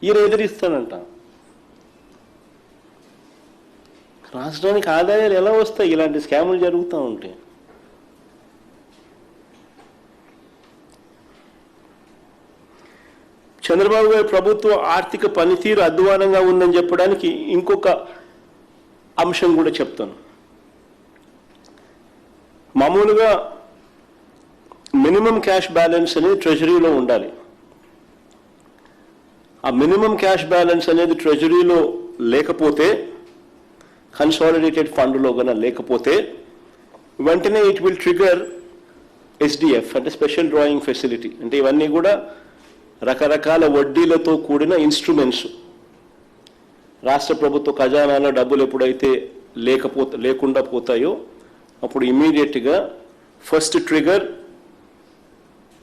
ఈయన ఎదిరిస్తానంట. రాష్ట్రానికి ఆదాయాలు ఎలా వస్తాయి ఇలాంటి స్కాములు జరుగుతూ ఉంటే? చంద్రబాబు గారి ప్రభుత్వ ఆర్థిక పనితీరు అధ్వానంగా ఉందని చెప్పడానికి ఇంకొక అంశం కూడా చెప్తాను. మామూలుగా మినిమం క్యాష్ బ్యాలెన్స్ అనేది ట్రెజరీలో ఉండాలి. ఆ మినిమం క్యాష్ బ్యాలెన్స్ అనేది ట్రెజరీలో లేకపోతే, కన్సాలిడేటెడ్ ఫండ్లో కన్నా లేకపోతే వెంటనే ఇట్ విల్ ట్రిగర్ ఎస్డిఎఫ్ అంటే స్పెషల్ డ్రాయింగ్ ఫెసిలిటీ. అంటే ఇవన్నీ కూడా రకరకాల వడ్డీలతో కూడిన ఇన్స్ట్రుమెంట్స్. రాష్ట్ర ప్రభుత్వ ఖజానాలో డబ్బులు ఎప్పుడైతే లేకుండా పోతాయో అప్పుడు ఇమీడియట్గా ఫస్ట్ ట్రిగర్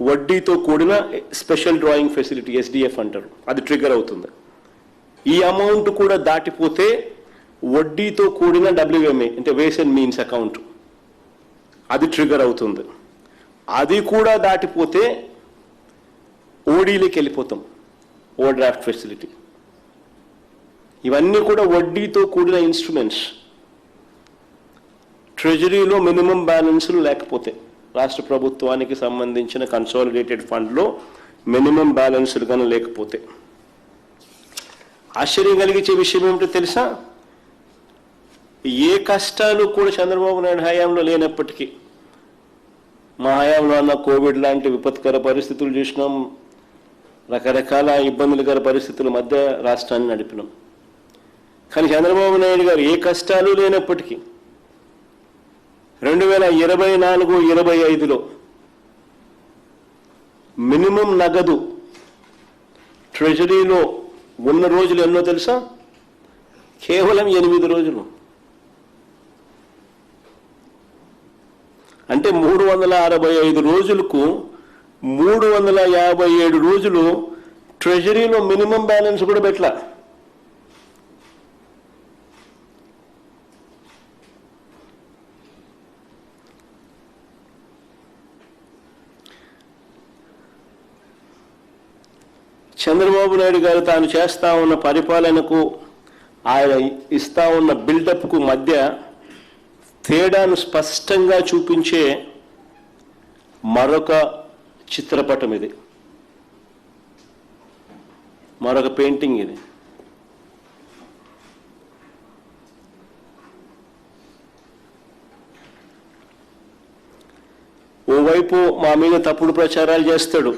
వడ్డీతో కూడిన స్పెషల్ డ్రాయింగ్ ఫెసిలిటీ ఎస్డిఎఫ్ అంటారు, అది ట్రిగర్ అవుతుంది. ఈ అమౌంట్ కూడా దాటిపోతే వడ్డీతో కూడిన WMA అంటే వేస్ అండ్ మీన్స్ అకౌంట్, అది ట్రిగర్ అవుతుంది. అది కూడా దాటిపోతే ఓడీలోకి వెళ్ళిపోతాం, ఓవర్ డ్రాఫ్ట్ ఫెసిలిటీ. ఇవన్నీ కూడా వడ్డీతో కూడిన ఇన్స్ట్రుమెంట్స్. ట్రెజరీలో మినిమం బ్యాలెన్స్లు లేకపోతే, రాష్ట్ర ప్రభుత్వానికి సంబంధించిన కన్సాలిడేటెడ్ ఫండ్లో మినిమం బ్యాలెన్స్లు కానీ లేకపోతే, ఆశ్చర్యం కలిగించే విషయం ఏమిటో తెలుసా? ఏ కష్టాలు కూడా చంద్రబాబు నాయుడు హయాంలో లేనప్పటికీ, మా హయాంలో అన్న కోవిడ్ లాంటి విపత్కర పరిస్థితులు చూసినాం, రకరకాల ఇబ్బందులకర పరిస్థితుల మధ్య రాష్ట్రాన్ని నడిపినాం. కానీ చంద్రబాబు నాయుడు గారు ఏ కష్టాలు లేనప్పటికీ 2024-25లో మినిమం నగదు ట్రెజరీలో ఉన్న రోజులు ఎన్నో తెలుసా? కేవలం 8 రోజులు. అంటే 365 రోజులకు 357 రోజులు ట్రెజరీలో మినిమం బ్యాలెన్స్ కూడా పెట్టలా. చంద్రబాబు నాయుడు గారు తాను చేస్తా ఉన్న పరిపాలనకు, ఆయన ఇస్తా ఉన్న బిల్డప్కు మధ్య తేడాను స్పష్టంగా చూపించే మరొక చిత్రపటం ఇది, మరొక పెయింటింగ్ ఇది. ఓవైపు మా మీద తప్పుడు ప్రచారాలు చేస్తాడు,